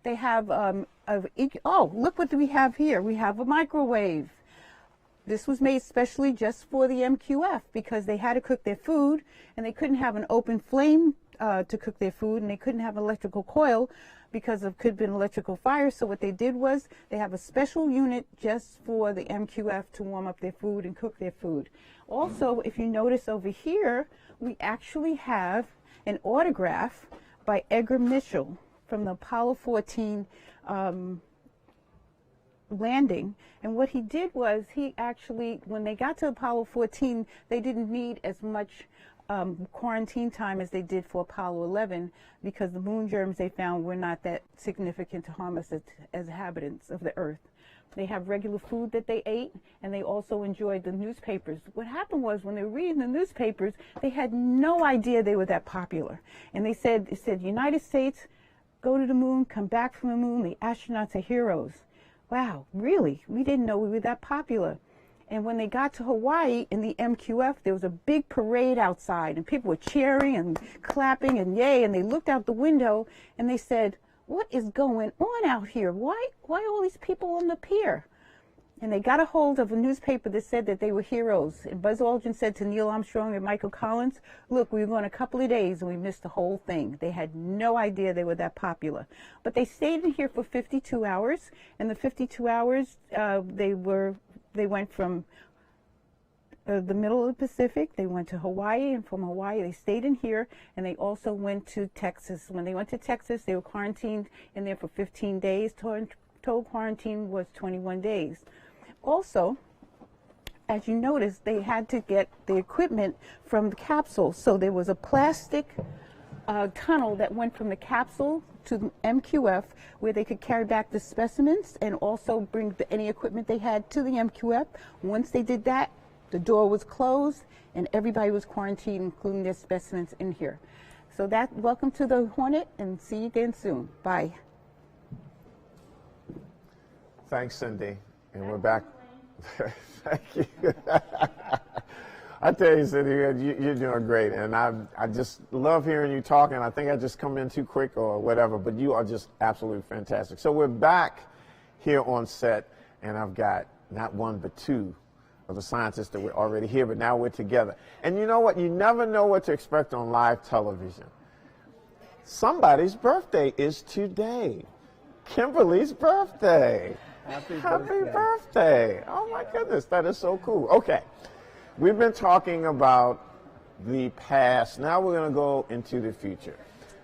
They have, oh, look what we have here. We have a microwave. This was made specially just for the MQF because they had to cook their food and they couldn't have an open flame to cook their food, and they couldn't have an electrical coil because of could have been electrical fire. So what they did was they have a special unit just for the MQF to warm up their food and cook their food. Also, if you notice over here, we actually have an autograph by Edgar Mitchell from the Apollo 14 landing. And what he did was he actually, when they got to Apollo 14, they didn't need as much quarantine time as they did for Apollo 11, because the moon germs they found were not that significant to harm us as inhabitants of the Earth. They have regular food that they ate, and they also enjoyed the newspapers. What happened was when they were reading the newspapers, they had no idea they were that popular. And it said, United States, go to the moon, come back from the moon, the astronauts are heroes. Wow, really? We didn't know we were that popular. And when they got to Hawaii in the MQF, there was a big parade outside, and people were cheering and clapping and yay, and they looked out the window and they said, what is going on out here? Why all these people on the pier? And they got a hold of a newspaper that said that they were heroes. And Buzz Aldrin said to Neil Armstrong and Michael Collins, look, we were gone a couple of days and we missed the whole thing. They had no idea they were that popular. But they stayed in here for 52 hours. And the 52 hours, they went from the middle of the Pacific, they went to Hawaii, and from Hawaii they stayed in here, and they also went to Texas. When they went to Texas, they were quarantined in there for 15 days. Total quarantine was 21 days. Also, as you notice, they had to get the equipment from the capsule. So there was a plastic tunnel that went from the capsule to the MQF, where they could carry back the specimens and also bring any equipment they had to the MQF. Once they did that, the door was closed and everybody was quarantined, including their specimens in here. So welcome to the Hornet, and see you again soon. Bye. Thanks, Cindy. And we're back. Thank you. I tell you, Cindy, you're doing great, and I just love hearing you talk, and I think I just come in too quick or whatever, but you are just absolutely fantastic. So we're back here on set, and I've got not one but two of the scientists that were already here, but now we're together. And you know what? You never know what to expect on live television. Somebody's birthday is today. Kimberly's birthday. Happy birthday. Oh my goodness, that is so cool. Okay. We've been talking about the past. Now we're going to go into the future.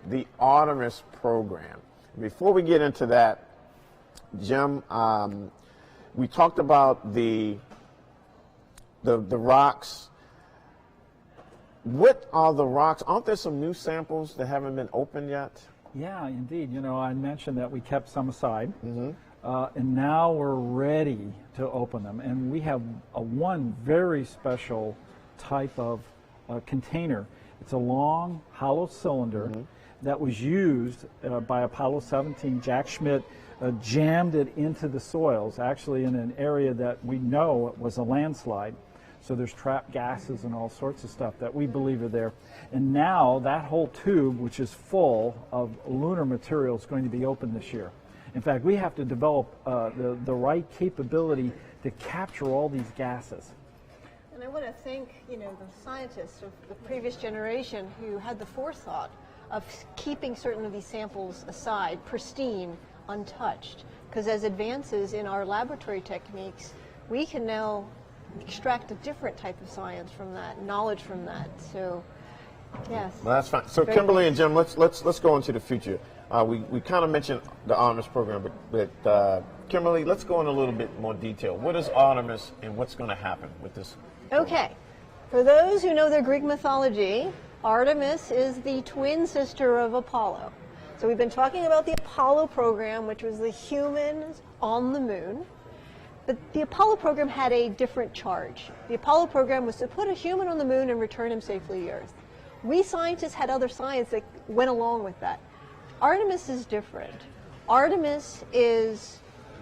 The Artemis program. Before we get into that, Jim, we talked about the rocks. What are the rocks? Aren't there some new samples that haven't been opened yet? Yeah, indeed. You know, I mentioned that we kept some aside. Mm-hmm. And now we're ready to open them. And we have one very special type of container. It's a long, hollow cylinder that was used by Apollo 17. Jack Schmitt jammed it into the soils, actually in an area that we know was a landslide. So there's trapped gases and all sorts of stuff that we believe are there. And now that whole tube, which is full of lunar material, is going to be open this year. In fact, we have to develop the right capability to capture all these gases. And I want to thank, the scientists of the previous generation who had the forethought of keeping certain of these samples aside, pristine, untouched. Because as advances in our laboratory techniques, we can now extract a different type of science from that, knowledge from that. So, yes. Well, that's fine. So, Kimberly and Jim, let's go into the future. We kind of mentioned the Artemis program, but Kimberly, let's go in a little bit more detail. What is Artemis, and what's going to happen with this program? Okay. For those who know their Greek mythology, Artemis is the twin sister of Apollo. So we've been talking about the Apollo program, which was the humans on the moon. But the Apollo program had a different charge. The Apollo program was to put a human on the moon and return him safely to the Earth. We scientists had other science that went along with that. Artemis is different. Artemis is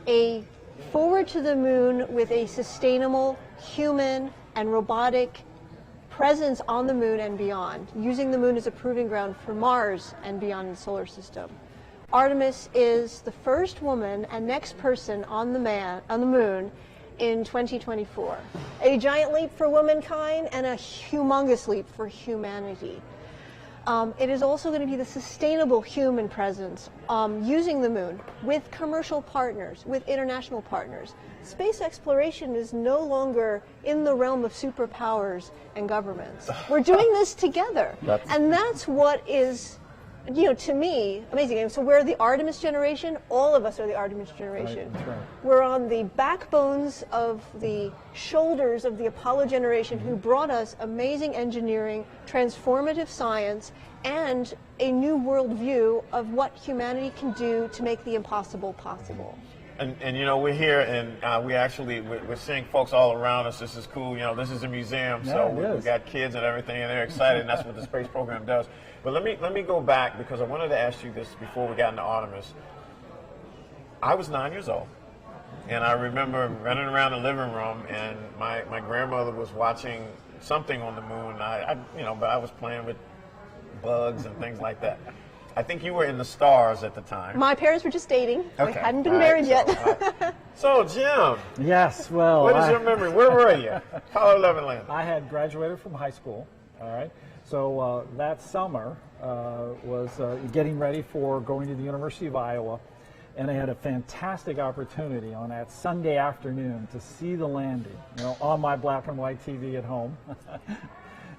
a forward to the moon with a sustainable human and robotic presence on the moon and beyond, using the moon as a proving ground for Mars and beyond the solar system. Artemis is the first woman and next person on the moon in 2024. A giant leap for womankind and a humongous leap for humanity. It is also going to be the sustainable human presence using the moon with commercial partners, with international partners. Space exploration is no longer in the realm of superpowers and governments. We're doing this together. And that's what is, you know, to me, amazing. So we're the Artemis generation. All of us are the Artemis generation. Right, right. We're on the backbones of the shoulders of the Apollo generation who brought us amazing engineering, transformative science, and a new worldview of what humanity can do to make the impossible possible. And you know, we're here, and we're seeing folks all around us. This is cool. You know, this is a museum, so we've got kids and everything, and they're excited, and that's what the space program does. But let me go back, because I wanted to ask you this before we got into Artemis. I was 9 years old, and I remember running around the living room, and my grandmother was watching something on the moon. But I was playing with bugs and things like that. I think you were in the stars at the time. My parents were just dating. Okay. We hadn't been married yet. So, Jim. Yes, well. What is your memory? Where were you? Apollo 11 landed. I had graduated from high school, all right? So that summer was getting ready for going to the University of Iowa, and I had a fantastic opportunity on that Sunday afternoon to see the landing, you know, on my black and white TV at home.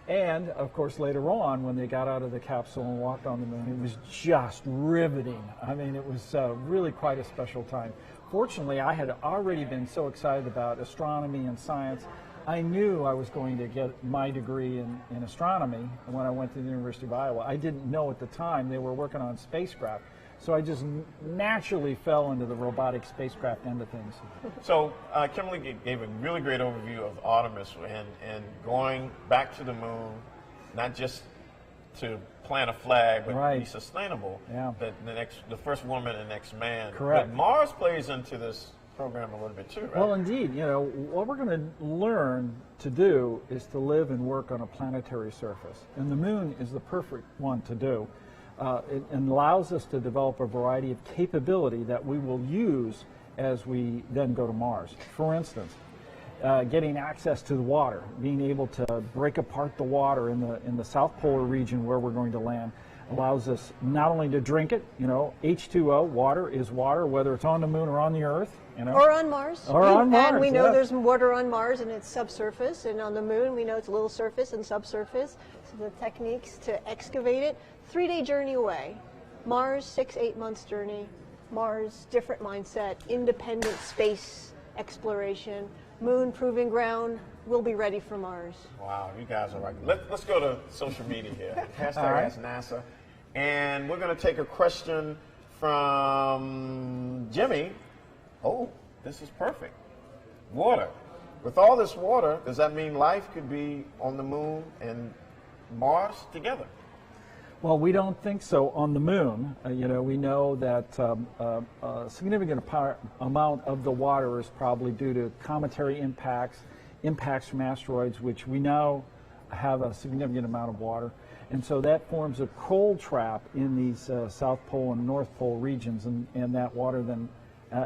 And, of course, later on, when they got out of the capsule and walked on the moon, it was just riveting. I mean, it was really quite a special time. Fortunately, I had already been so excited about astronomy and science. I knew I was going to get my degree in astronomy when I went to the University of Iowa. I didn't know at the time they were working on spacecraft. So I just naturally fell into the robotic spacecraft end of things. So Kimberly gave a really great overview of Artemis and going back to the moon, not just to plant a flag, but be sustainable. Yeah. The first woman and next man. Correct. But Mars plays into this program a little bit too, right? Well, indeed. You know, what we're going to learn to do is to live and work on a planetary surface. And the moon is the perfect one to do. It allows us to develop a variety of capability that we will use as we then go to Mars. For instance, getting access to the water, being able to break apart the water in the South Polar region where we're going to land, allows us not only to drink it, you know, H2O, water is water, whether it's on the moon or on the Earth. You know. Or on Mars. Or on Mars. And we know there's water on Mars and it's subsurface, and on the moon we know it's a little surface and subsurface. So the techniques to excavate it, 3-day journey away. Mars, 6-8 months journey. Mars, different mindset, independent space exploration. Moon, proving ground. We'll be ready for Mars. Wow, you guys are right. Let's go to social media here. Hashtag Ask NASA. And we're going to take a question from Jimmy. Oh, this is perfect. Water. With all this water, does that mean life could be on the moon and Mars together? Well, we don't think so on the moon. You know, we know that a significant amount of the water is probably due to cometary impacts from asteroids, which we now have a significant amount of water. And so that forms a cold trap in these South Pole and North Pole regions, and that water then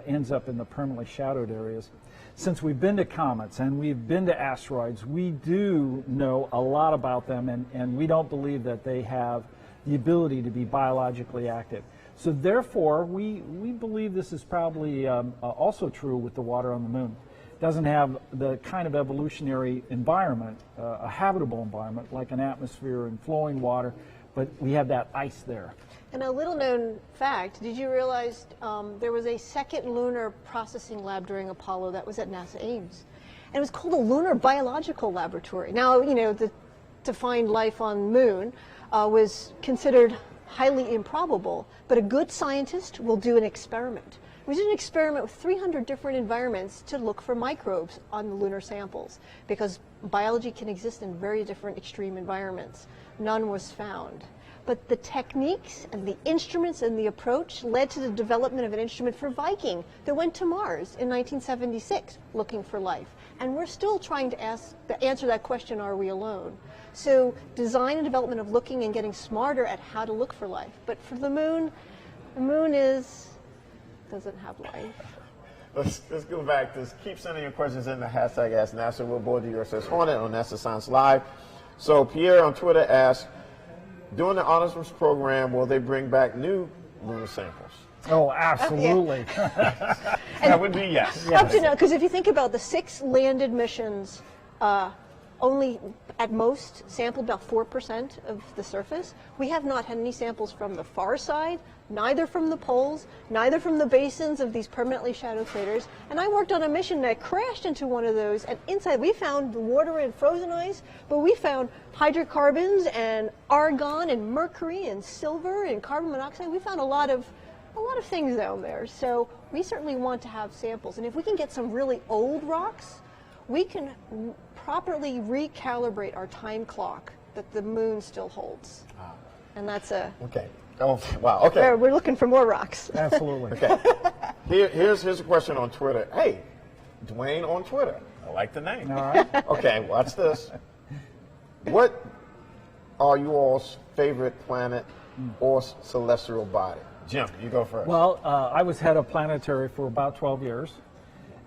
ends up in the permanently shadowed areas. Since we've been to comets and we've been to asteroids, we do know a lot about them, and we don't believe that they have the ability to be biologically active. So therefore, we believe this is probably also true with the water on the moon. It doesn't have the kind of evolutionary environment, a habitable environment like an atmosphere and flowing water, but we have that ice there. And a little known fact, did you realize there was a second lunar processing lab during Apollo that was at NASA Ames? And it was called a Lunar Biological Laboratory. Now, you know, to find life on the moon was considered highly improbable, but a good scientist will do an experiment. We did an experiment with 300 different environments to look for microbes on the lunar samples, because biology can exist in very different extreme environments. None was found. But the techniques and the instruments and the approach led to the development of an instrument for Viking that went to Mars in 1976 looking for life. And we're still trying to answer that question, are we alone? So design and development of looking and getting smarter at how to look for life. But for the moon doesn't have life. Let's go back. Keep sending your questions in the hashtag Ask NASA. We'll board the USS Hornet on NASA Science Live. So Pierre on Twitter asks, During the Artemis program, will they bring back new lunar samples? Oh, absolutely. That would be yes. Up to now, because if you think about the 6 landed missions, only at most sampled about 4% of the surface. We have not had any samples from the far side, neither from the poles, neither from the basins of these permanently shadowed craters. And I worked on a mission that crashed into one of those, and inside we found the water and frozen ice, but we found hydrocarbons and argon and mercury and silver and carbon monoxide. We found a lot of things down there. So we certainly want to have samples. And if we can get some really old rocks, we can properly recalibrate our time clock that the moon still holds. And that's a... Okay. Oh, wow. Okay. We're looking for more rocks. Absolutely. Okay. Here's a question on Twitter. Hey, Dwayne on Twitter. I like the name. All right. Okay, watch this. What are you all's favorite planet or celestial body? Jim, you go first. Well, I was head of planetary for about 12 years.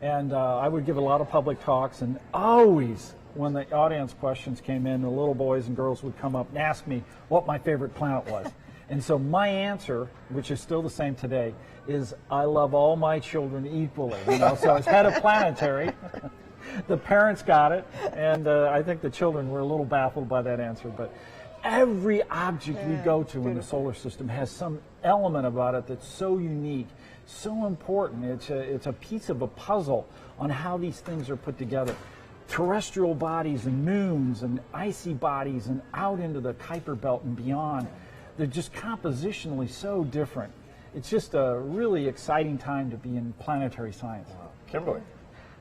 And I would give a lot of public talks, and always when the audience questions came in, the little boys and girls would come up and ask me what my favorite planet was. And so my answer, which is still the same today, is I love all my children equally. You know? So as head of planetary, the parents got it, and I think the children were a little baffled by that answer. But every object we go to in the solar system has some element about it that's so unique, so important. It's a piece of a puzzle on how these things are put together. Terrestrial bodies and moons and icy bodies and out into the Kuiper Belt and beyond. They're just compositionally so different. It's just a really exciting time to be in planetary science. Kimberly.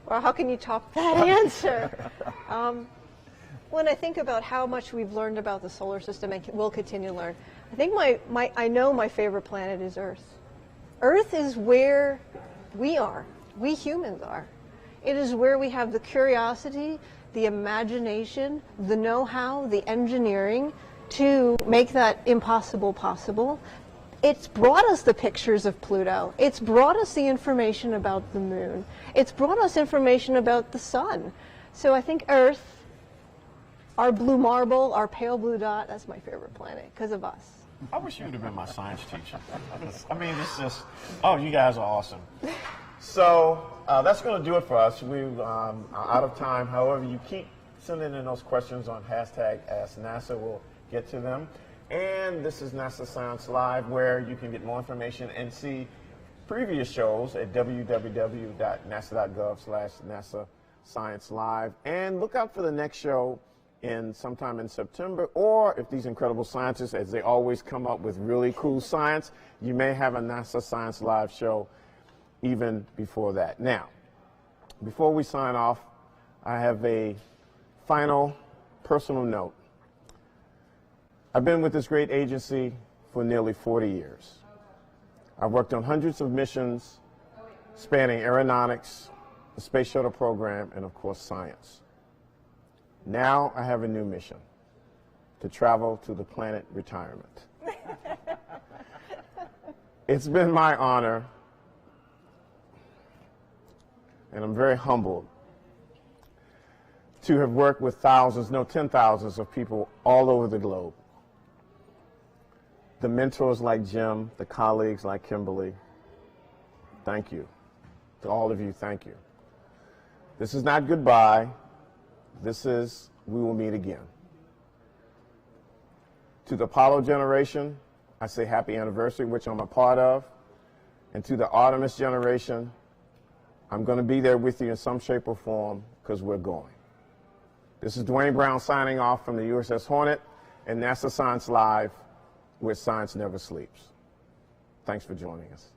Well, how can you top that answer? When I think about how much we've learned about the solar system and will continue to learn, I think I know my favorite planet is Earth. Earth is where we are, we humans are. It is where we have the curiosity, the imagination, the know-how, the engineering to make that impossible possible. It's brought us the pictures of Pluto. It's brought us the information about the moon. It's brought us information about the sun. So I think Earth, our blue marble, our pale blue dot, that's my favorite planet because of us. I wish you would have been my science teacher. I mean, it's just, oh, you guys are awesome. So that's going to do it for us. We are out of time. However, you keep sending in those questions on hashtag #AskNASA. We'll get to them. And this is NASA Science Live, where you can get more information and see previous shows at www.nasa.gov/NASA Science Live. And look out for the next show sometime in September, or if these incredible scientists, as they always come up with really cool science, you may have a NASA Science Live show even before that. Now, before we sign off, I have a final personal note. I've been with this great agency for nearly 40 years. I've worked on hundreds of missions spanning aeronautics, the space shuttle program, and of course science. Now I have a new mission, to travel to the planet retirement. It's been my honor, and I'm very humbled, to have worked with thousands, no, 10,000s of people all over the globe. The mentors like Jim, the colleagues like Kimberly, thank you. To all of you, thank you. This is not goodbye. This is, we will meet again. To the Apollo generation, I say happy anniversary, which I'm a part of. And to the Artemis generation, I'm going to be there with you in some shape or form because we're going. This is Dwayne Brown signing off from the USS Hornet and NASA Science Live, where science never sleeps. Thanks for joining us.